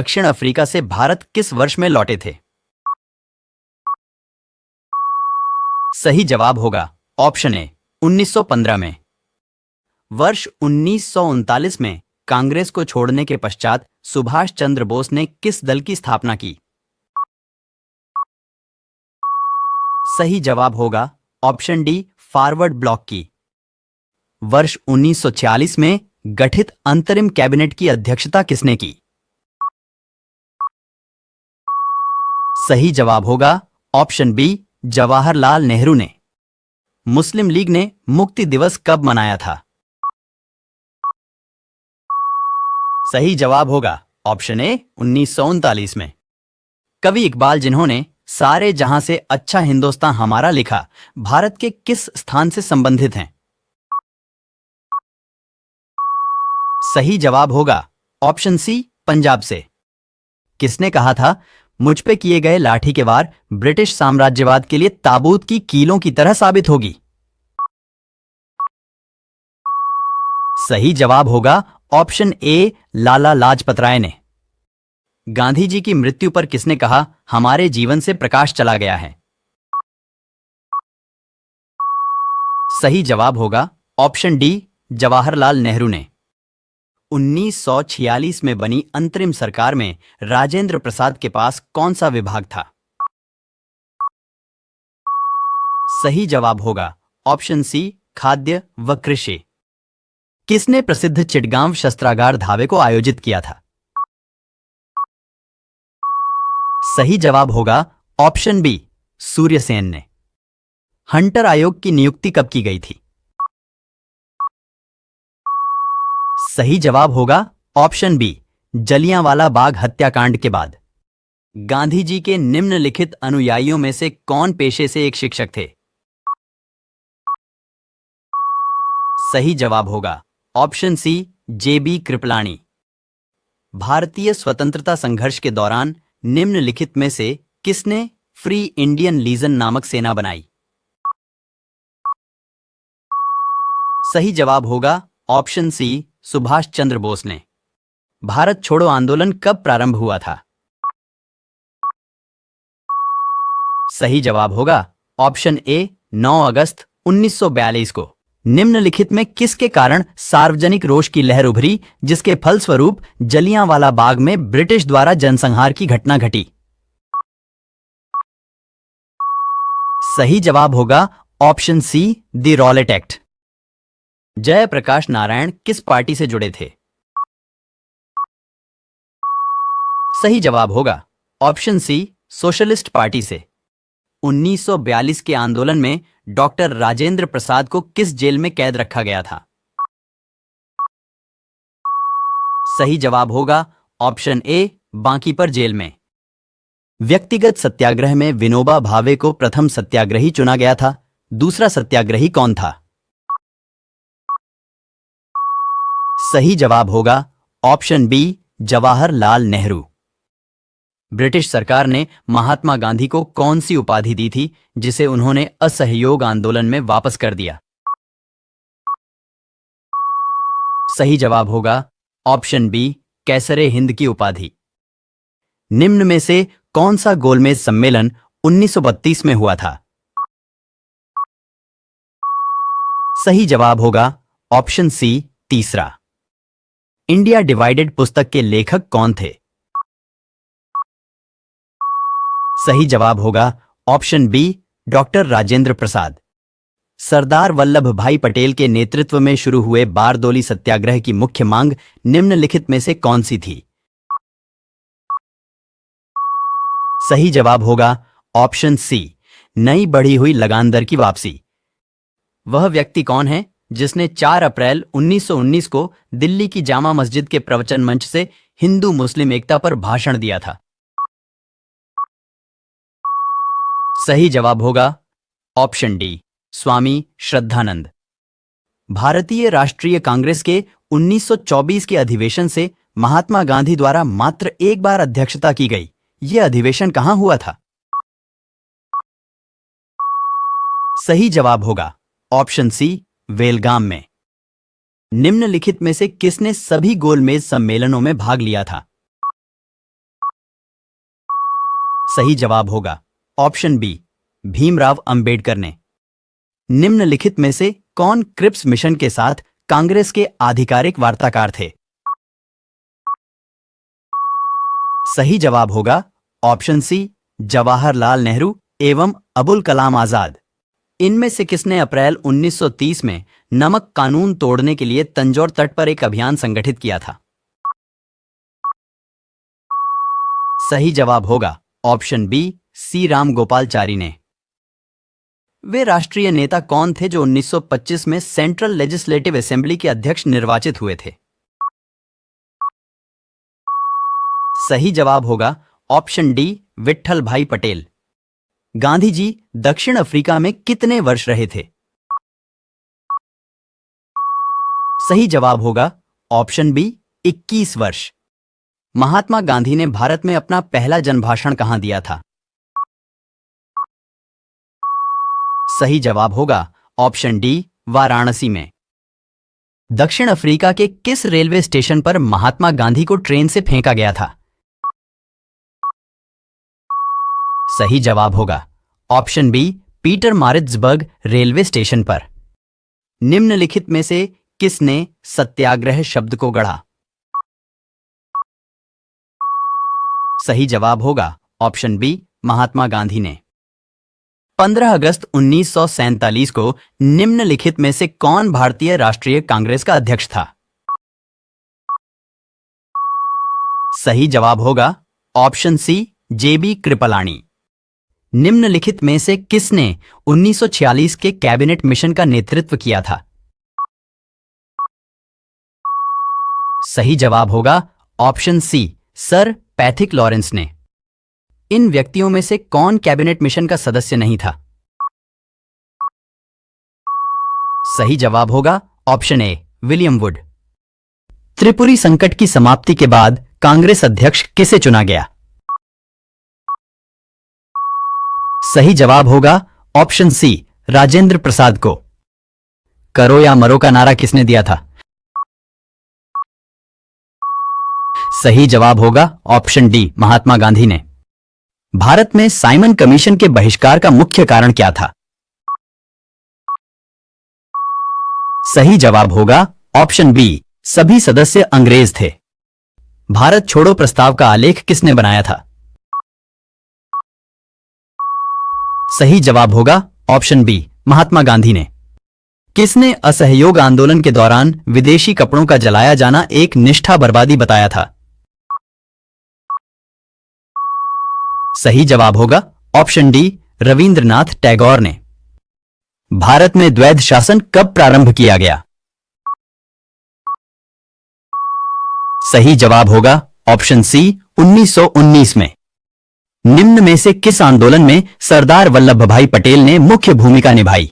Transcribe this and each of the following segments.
दक्षिण अफ्रीका से भारत किस वर्ष में लौटे थे? सही जवाब होगा ऑप्शन ए 1915 में। वर्ष 1939 में कांग्रेस को छोड़ने के पश्चात सुभाष चंद्र बोस ने किस दल की स्थापना की? सही जवाब होगा ऑप्शन डी फॉरवर्ड ब्लॉक की। वर्ष 1946 में गठित अंतरिम कैबिनेट की अध्यक्षता किसने की? सही जवाब होगा ऑप्शन बी जवाहरलाल नेहरू ने। मुस्लिम लीग ने मुक्ति दिवस कब मनाया था? सही जवाब होगा ऑप्शन ए 1939 में। कवि इकबाल जिन्होंने सारे जहां से अच्छा हिंदुस्तान हमारा लिखा, भारत के किस स्थान से संबंधित हैं? सही जवाब होगा ऑप्शन सी पंजाब से। किसने कहा था मुझ पे किए गए लाठी के वार ब्रिटिश साम्राज्यवाद के लिए ताबूत की कीलों की तरह साबित होगी? सही जवाब होगा ऑप्शन ए लाला लाजपत राय ने। गांधी जी की मृत्यु पर किसने कहा हमारे जीवन से प्रकाश चला गया है? सही जवाब होगा ऑप्शन डी जवाहरलाल नेहरू ने। 1946 में बनी अंतरिम सरकार में राजेंद्र प्रसाद के पास कौन सा विभाग था? सही जवाब होगा ऑप्शन सी खाद्य व कृषि। किसने प्रसिद्ध चिटगांव शस्त्रागार धावे को आयोजित किया था? सही जवाब होगा ऑप्शन बी सूर्यसेन ने। हंटर आयोग की नियुक्ति कब की गई थी? सही जवाब होगा ऑप्शन बी जलियांवाला बाग हत्याकांड के बाद। गांधी जी के निम्नलिखित अनुयायियों में से कौन पेशे से एक शिक्षक थे? सही जवाब होगा ऑप्शन सी जेबी कृपलानी। भारतीय स्वतंत्रता संघर्ष के दौरान निम्नलिखित में से किसने फ्री इंडियन लीजन नामक सेना बनाई? सही जवाब होगा ऑप्शन सी सुभाष चंद्र बोस ने। भारत छोड़ो आंदोलन कब प्रारंभ हुआ था? सही जवाब होगा ऑप्शन ए 9 अगस्त 1942 को। निम्नलिखित में किसके कारण सार्वजनिक रोष की लहर उभरी जिसके फलस्वरूप जलियांवाला बाग में ब्रिटिश द्वारा जनसंहार की घटना घटी? सही जवाब होगा option C the Rowlatt act. Jayaprakash Narayan किस पार्टी से जुड़े थे? सही जवाब होगा ऑप्शन सी सोशलिस्ट पार्टी से। 1942 के आंदोलन में डॉक्टर राजेंद्र प्रसाद को किस जेल में कैद रखा गया था? सही जवाब होगा ऑप्शन ए बांकीपर जेल में। व्यक्तिगत सत्याग्रह में विनोबा भावे को प्रथम सत्याग्रही चुना गया था, दूसरा सत्याग्रही कौन था? सही जवाब होगा option B Jawaharlal Nehru. British सरकार ने महात्मा गांधी को कौन सी उपाधि दी थी जिसे उन्होंने असहयोग आंदोलन में वापस कर दिया? सही जवाब होगा ऑप्शन बी कैसरे हिंद की उपाधि। निम्न में से कौन सा गोलमेज सम्मेलन 1932 में हुआ था? सही जवाब होगा ऑप्शन सी तीसरा। इंडिया डिवाइडेड पुस्तक के लेखक कौन थे? सही जवाब होगा option B doctor Rajendra Prasad. Sardar Vallabh भाई पटेल के नेतृत्व में शुरू हुए बारदोली सत्याग्रह की मुख्य मांग निम्नलिखित में से कौन सी थी? सही जवाब होगा ऑप्शन सी नई बढ़ी हुई लगान दर की वापसी। वह व्यक्ति कौन है जिसने 4 अप्रैल 1919 को दिल्ली की जामा मस्जिद के प्रवचन मंच से हिंदू मुस्लिम एकता पर भाषण दिया था? सही जवाब होगा ऑप्शन डी स्वामी श्रद्धानंद। भारतीय राष्ट्रीय कांग्रेस के 1924 के अधिवेशन से महात्मा गांधी द्वारा मात्र एक बार अध्यक्षता की गई। यह अधिवेशन कहां हुआ था? सही जवाब होगा ऑप्शन सी बेलगाम में। निम्नलिखित में से किसने सभी गोलमेज सम्मेलनों में भाग लिया था? सही जवाब होगा ऑप्शन बी, भीमराव अंबेडकर ने। निम्नलिखित में से कौन क्रिप्स मिशन के साथ कांग्रेस के आधिकारिक वार्ताकार थे? सही जवाब होगा ऑप्शन सी, जवाहरलाल नेहरू एवं अबुल कलाम आजाद। इनमें से किसने अप्रैल 1930 में नमक कानून तोड़ने के लिए तंजौर तट पर एक अभियान संगठित किया था? सही जवाब होगा ऑप्शन बी, सी रामगोपालचारी ने। वे राष्ट्रीय नेता कौन थे जो 1925 में सेंट्रल लेजिस्लेटिव असेंबली के अध्यक्ष निर्वाचित हुए थे? सही जवाब होगा ऑप्शन डी, विट्ठल भाई पटेल। गांधी जी दक्षिण अफ्रीका में कितने वर्ष रहे थे? सही जवाब होगा ऑप्शन बी, 21 वर्ष। महात्मा गांधी ने भारत में अपना पहला जनभाषण कहां दिया था? सही जवाब होगा ऑप्शन डी, वाराणसी में। दक्षिण अफ्रीका के किस रेलवे स्टेशन पर महात्मा गांधी को ट्रेन से फेंका गया था? सही जवाब होगा option B, Pietermaritzburg railway station पर। निम्नलिखित में से किसने सत्याग्रह शब्द को गढ़ा? सही जवाब होगा ऑप्शन बी, महात्मा गांधी ने। 15 अगस्त 1947 को निम्नलिखित में से कौन भारतीय राष्ट्रीय कांग्रेस का अध्यक्ष था? सही जवाब होगा ऑप्शन सी, जेबी कृपलानी। निम्नलिखित में से किसने 1946 के कैबिनेट मिशन का नेतृत्व किया था? सही जवाब होगा option C, sir Pethick Lawrence ने। इन व्यक्तियों में से कौन कैबिनेट मिशन का सदस्य नहीं था? सही जवाब होगा option A, William would. Tripuri संकट की समाप्ति के बाद कांग्रेस अध्यक्ष किसे चुना गया? सही जवाब होगा ऑप्शन सी, राजेंद्र प्रसाद को। करो या मरो का नारा किसने दिया था? सही जवाब होगा ऑप्शन डी, महात्मा गांधी ने। भारत में साइमन कमीशन के बहिष्कार का मुख्य कारण क्या था? सही जवाब होगा ऑप्शन बी, सभी सदस्य अंग्रेज थे। भारत छोड़ो प्रस्ताव का आलेख किसने बनाया था? सही जवाब होगा ऑप्शन बी, महात्मा गांधी ने। किसने असहयोग आंदोलन के दौरान विदेशी कपड़ों का जलाया जाना एक निष्ठा बर्बादी बताया था? सही जवाब होगा ऑप्शन डी, रविंद्रनाथ टैगोर ने। भारत में द्वैध शासन कब प्रारंभ किया गया? सही जवाब होगा ऑप्शन सी, 1919 में। निम्न में से किस आंदोलन में सरदार वल्लभ भाई पटेल ने मुख्य भूमिका निभाई?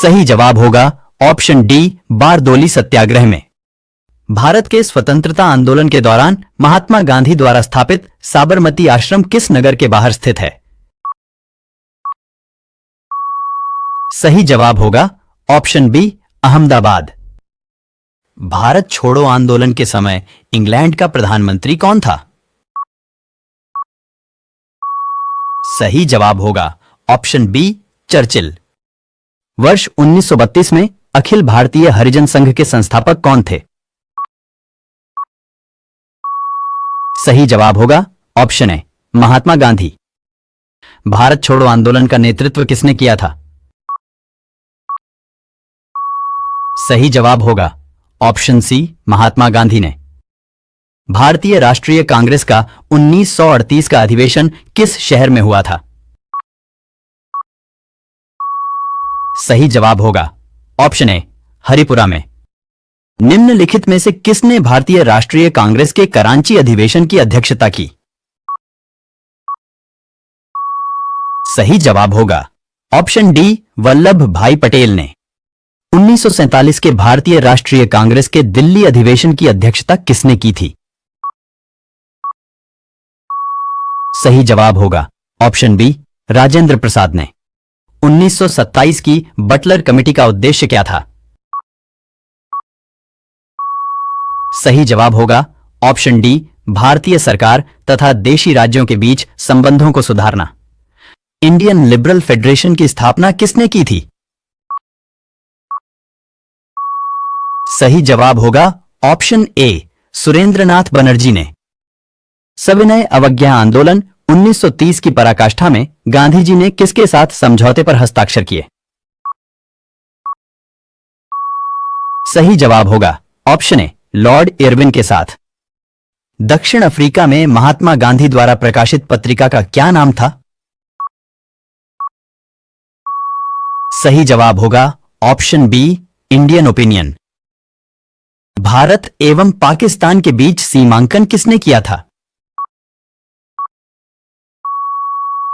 सही जवाब होगा ऑप्शन डी, बारदोली सत्याग्रह में। भारत के स्वतंत्रता आंदोलन के दौरान महात्मा गांधी द्वारा स्थापित साबरमती आश्रम किस नगर के बाहर स्थित है? सही जवाब होगा ऑप्शन बी, अहमदाबाद। भारत छोड़ो आंदोलन के समय इंग्लैंड का प्रधानमंत्री कौन था? सही जवाब होगा ऑप्शन बी, चर्चिल। वर्ष 1932 में अखिल भारतीय हरिजन संघ के संस्थापक कौन थे? सही जवाब होगा ऑप्शन ए, महात्मा गांधी। भारत छोड़ो आंदोलन का नेतृत्व किसने किया था? सही जवाब होगा ऑप्शन सी, महात्मा गांधी ने। भारतीय राष्ट्रीय कांग्रेस का 1938 का अधिवेशन किस शहर में हुआ था? सही जवाब होगा ऑप्शन ए, हरिपुरा में। निम्नलिखित में से किसने भारतीय राष्ट्रीय कांग्रेस के करांची अधिवेशन की अध्यक्षता की? सही जवाब होगा ऑप्शन डी, वल्लभ भाई पटेल ने। 1947 के भारतीय राष्ट्रीय कांग्रेस के दिल्ली अधिवेशन की अध्यक्षता किसने की थी? सही जवाब होगा ऑप्शन बी, राजेंद्र प्रसाद ने। 1927 की बटलर कमेटी का उद्देश्य क्या था? सही जवाब होगा ऑप्शन डी, भारतीय सरकार तथा देशी राज्यों के बीच संबंधों को सुधारना। इंडियन लिबरल फेडरेशन की स्थापना किसने की थी? सही जवाब होगा ऑप्शन ए, सुरेंद्रनाथ बनर्जी ने। सविनय अवज्ञा आंदोलन 1930 की पराकाष्ठा में गांधी जी ने किसके साथ समझौते पर हस्ताक्षर किए? सही जवाब होगा ऑप्शन ए, लॉर्ड इरविन के साथ। दक्षिण अफ्रीका में महात्मा गांधी द्वारा प्रकाशित पत्रिका का क्या नाम था? सही जवाब होगा option B, Indian opinion. Bharat एवं पाकिस्तान के बीच सीमांकन किसने किया था?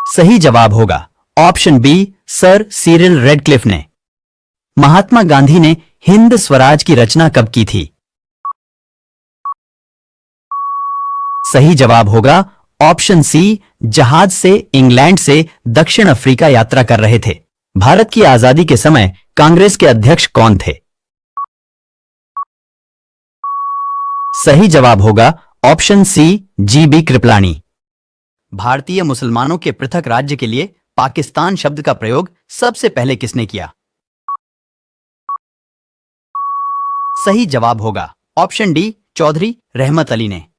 सही जवाब होगा option B, sir Cyril Radcliffe ने। महात्मा गांधी ने हिंद स्वराज की रचना कब की थी? सही जवाब होगा ऑप्शन सी, जहाज से इंग्लैंड से दक्षिण अफ्रीका यात्रा कर रहे थे। भारत की आजादी के समय कांग्रेस के अध्यक्ष कौन थे? सही जवाब होगा ऑप्शन सी, जी.बी. कृपलानी। भारतीय मुसलमानों के पृथक राज्य के लिए पाकिस्तान शब्द का प्रयोग सबसे पहले किसने किया? सही जवाब होगा ऑप्शन डी, चौधरी रहमत अली ने।